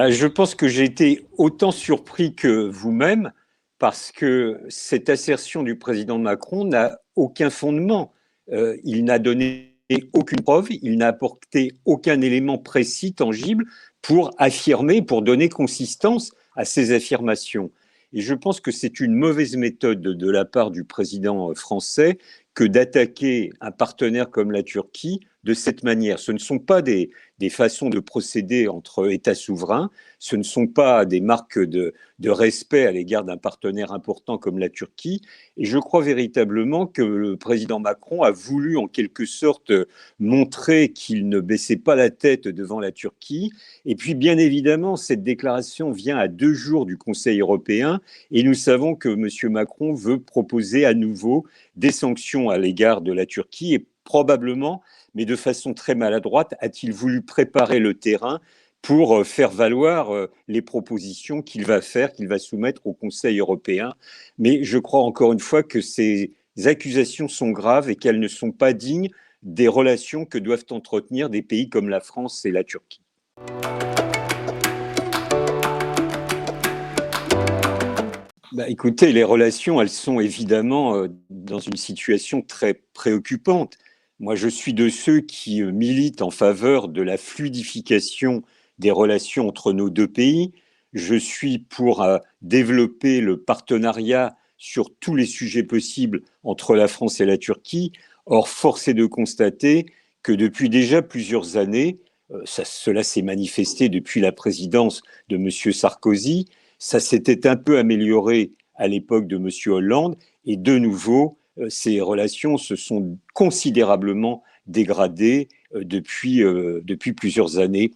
Je pense que j'ai été autant surpris que vous-même parce que cette assertion du président Macron n'a aucun fondement. Il n'a donné aucune preuve, il n'a apporté aucun élément précis, tangible, pour affirmer, pour donner consistance à ces affirmations. Et je pense que c'est une mauvaise méthode de la part du président français que d'attaquer un partenaire comme la Turquie de cette manière. Ce ne sont pas des façons de procéder entre États souverains. Ce ne sont pas des marques de respect à l'égard d'un partenaire important comme la Turquie. Et je crois véritablement que le président Macron a voulu en quelque sorte montrer qu'il ne baissait pas la tête devant la Turquie. Et puis, bien évidemment, cette déclaration vient à 2 jours du Conseil européen et nous savons que M. Macron veut proposer à nouveau des sanctions à l'égard de la Turquie et probablement, mais de façon très maladroite, a-t-il voulu préparer le terrain pour faire valoir les propositions qu'il va faire, qu'il va soumettre au Conseil européen. Mais je crois encore une fois que ces accusations sont graves et qu'elles ne sont pas dignes des relations que doivent entretenir des pays comme la France et la Turquie. Écoutez, les relations, elles sont évidemment dans une situation très préoccupante. Moi, je suis de ceux qui militent en faveur de la fluidification des relations entre nos deux pays. Je suis pour développer le partenariat sur tous les sujets possibles entre la France et la Turquie. Or, force est de constater que depuis déjà plusieurs années, cela s'est manifesté depuis la présidence de M. Sarkozy, ça s'était un peu amélioré à l'époque de M. Hollande et de nouveau, ces relations se sont considérablement dégradées depuis plusieurs années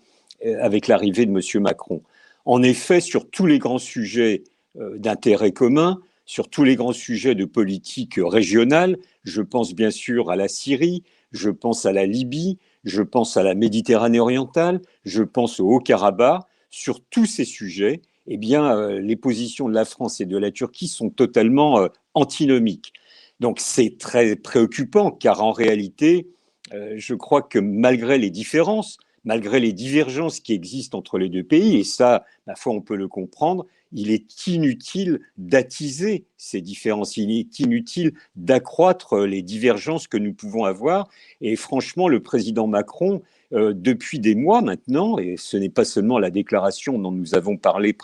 avec l'arrivée de M. Macron. En effet, sur tous les grands sujets d'intérêt commun, sur tous les grands sujets de politique régionale, je pense bien sûr à la Syrie, je pense à la Libye, je pense à la Méditerranée orientale, je pense au Haut-Karabakh, sur tous ces sujets, eh bien, les positions de la France et de la Turquie sont totalement antinomiques. Donc c'est très préoccupant car en réalité, je crois que malgré les différences, malgré les divergences qui existent entre les deux pays, et ça, ma foi, on peut le comprendre, il est inutile d'attiser ces différences, il est inutile d'accroître les divergences que nous pouvons avoir. Et franchement, le président Macron, depuis des mois maintenant, et ce n'est pas seulement la déclaration dont nous avons parlé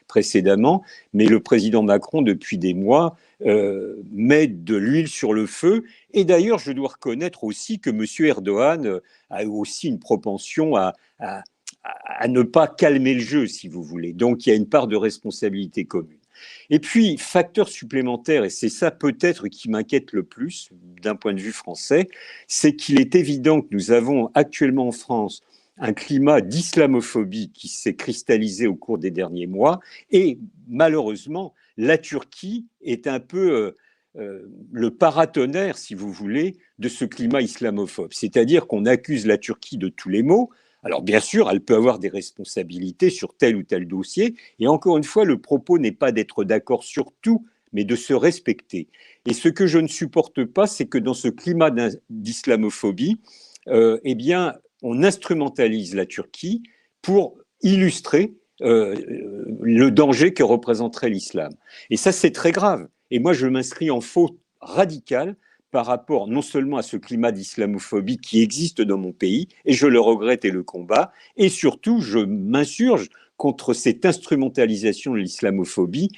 précédemment, mais le président Macron, depuis des mois, met de l'huile sur le feu. Et d'ailleurs, je dois reconnaître aussi que M. Erdogan a aussi une propension à ne pas calmer le jeu, si vous voulez. Donc, il y a une part de responsabilité commune. Et puis, facteur supplémentaire, et c'est ça peut-être qui m'inquiète le plus d'un point de vue français, c'est qu'il est évident que nous avons actuellement en France un climat d'islamophobie qui s'est cristallisé au cours des derniers mois, et malheureusement, la Turquie est un peu le paratonnerre, si vous voulez, de ce climat islamophobe. C'est-à-dire qu'on accuse la Turquie de tous les maux. Alors bien sûr, elle peut avoir des responsabilités sur tel ou tel dossier. Et encore une fois, le propos n'est pas d'être d'accord sur tout, mais de se respecter. Et ce que je ne supporte pas, c'est que dans ce climat d'islamophobie, eh bien, on instrumentalise la Turquie pour illustrer le danger que représenterait l'islam. Et ça, c'est très grave. Et moi, je m'inscris en faute radicale par rapport non seulement à ce climat d'islamophobie qui existe dans mon pays, et je le regrette et le combat, et surtout, je m'insurge contre cette instrumentalisation de l'islamophobie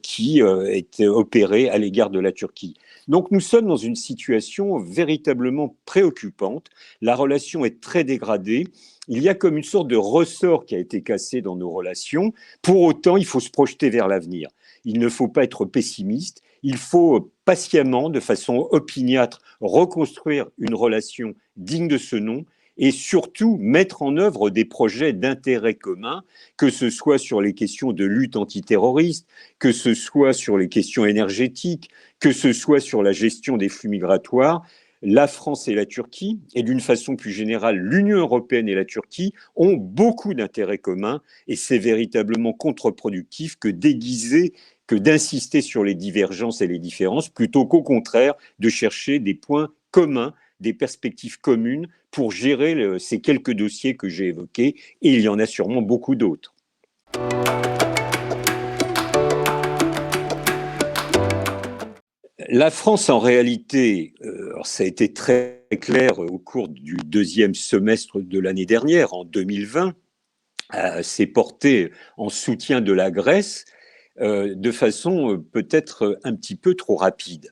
qui est opérée à l'égard de la Turquie. Donc nous sommes dans une situation véritablement préoccupante. La relation est très dégradée. Il y a comme une sorte de ressort qui a été cassé dans nos relations. Pour autant, il faut se projeter vers l'avenir. Il ne faut pas être pessimiste. Il faut patiemment, de façon opiniâtre, reconstruire une relation digne de ce nom et surtout mettre en œuvre des projets d'intérêt commun, que ce soit sur les questions de lutte antiterroriste, que ce soit sur les questions énergétiques, que ce soit sur la gestion des flux migratoires. La France et la Turquie, et d'une façon plus générale, l'Union européenne et la Turquie ont beaucoup d'intérêts communs et c'est véritablement contre-productif que déguiser, que d'insister sur les divergences et les différences, plutôt qu'au contraire de chercher des points communs, des perspectives communes pour gérer ces quelques dossiers que j'ai évoqués, et il y en a sûrement beaucoup d'autres. La France, en réalité, ça a été très clair au cours du deuxième semestre de l'année dernière, en 2020, s'est portée en soutien de la Grèce de façon peut-être un petit peu trop rapide.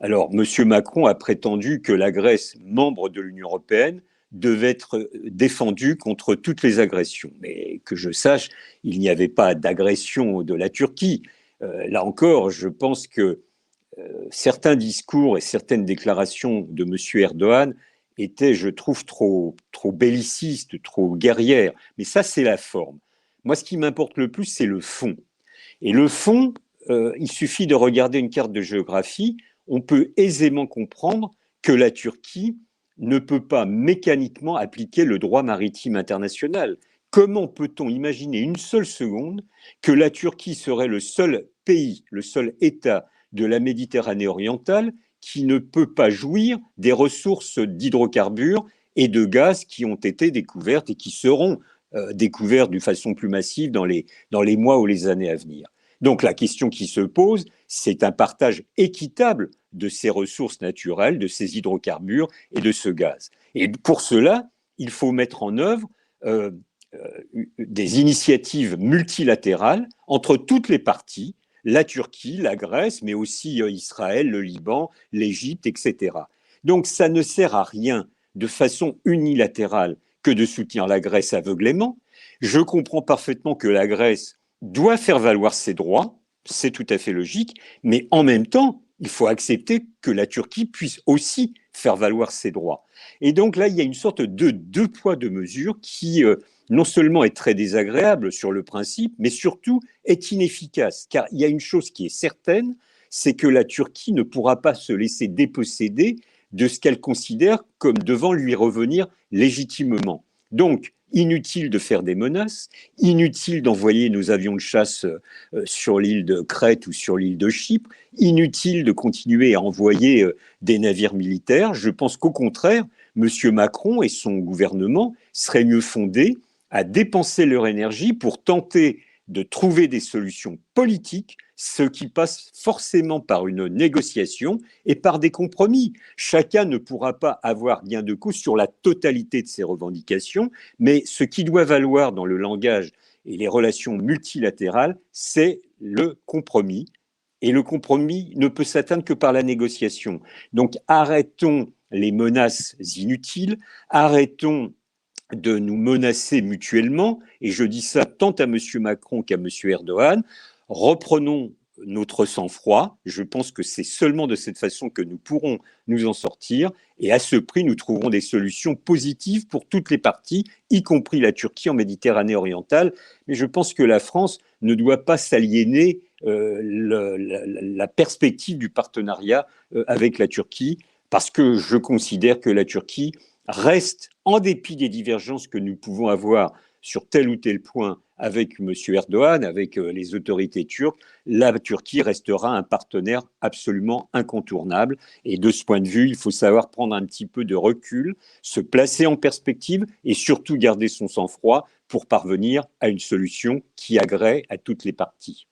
Alors, M. Macron a prétendu que la Grèce, membre de l'Union européenne, devait être défendue contre toutes les agressions. Mais que je sache, il n'y avait pas d'agression de la Turquie. Là encore, je pense que certains discours et certaines déclarations de M. Erdogan étaient, je trouve, trop bellicistes, trop guerrières. Mais ça, c'est la forme. Moi, ce qui m'importe le plus, c'est le fond. Et le fond, il suffit de regarder une carte de géographie, on peut aisément comprendre que la Turquie ne peut pas mécaniquement appliquer le droit maritime international. Comment peut-on imaginer une seule seconde que la Turquie serait le seul pays, le seul État de la Méditerranée orientale qui ne peut pas jouir des ressources d'hydrocarbures et de gaz qui ont été découvertes et qui seront découvertes de façon plus massive dans les mois ou les années à venir. Donc la question qui se pose, c'est un partage équitable de ces ressources naturelles, de ces hydrocarbures et de ce gaz. Et pour cela, il faut mettre en œuvre des initiatives multilatérales entre toutes les parties, la Turquie, la Grèce, mais aussi Israël, le Liban, l'Égypte, etc. Donc ça ne sert à rien de façon unilatérale que de soutenir la Grèce aveuglément. Je comprends parfaitement que la Grèce doit faire valoir ses droits, c'est tout à fait logique, mais en même temps, il faut accepter que la Turquie puisse aussi faire valoir ses droits. Et donc là, il y a une sorte de deux poids, deux mesures qui non seulement est très désagréable sur le principe, mais surtout est inefficace. Car il y a une chose qui est certaine, c'est que la Turquie ne pourra pas se laisser déposséder de ce qu'elle considère comme devant lui revenir légitimement. Donc, inutile de faire des menaces, inutile d'envoyer nos avions de chasse sur l'île de Crète ou sur l'île de Chypre, inutile de continuer à envoyer des navires militaires. Je pense qu'au contraire, M. Macron et son gouvernement seraient mieux fondés à dépenser leur énergie pour tenter de trouver des solutions politiques, ce qui passe forcément par une négociation et par des compromis. Chacun ne pourra pas avoir gain de cause sur la totalité de ses revendications, mais ce qui doit valoir dans le langage et les relations multilatérales, c'est le compromis. Et le compromis ne peut s'atteindre que par la négociation. Donc arrêtons les menaces inutiles, arrêtons de nous menacer mutuellement, et je dis ça tant à M. Macron qu'à M. Erdogan, reprenons notre sang-froid. Je pense que c'est seulement de cette façon que nous pourrons nous en sortir, et à ce prix, nous trouverons des solutions positives pour toutes les parties, y compris la Turquie en Méditerranée orientale. Mais je pense que la France ne doit pas s'aliéner la perspective du partenariat avec la Turquie, parce que je considère que la Turquie reste, en dépit des divergences que nous pouvons avoir sur tel ou tel point avec M. Erdogan, avec les autorités turques, la Turquie restera un partenaire absolument incontournable. Et de ce point de vue, il faut savoir prendre un petit peu de recul, se placer en perspective et surtout garder son sang-froid pour parvenir à une solution qui agrée à toutes les parties.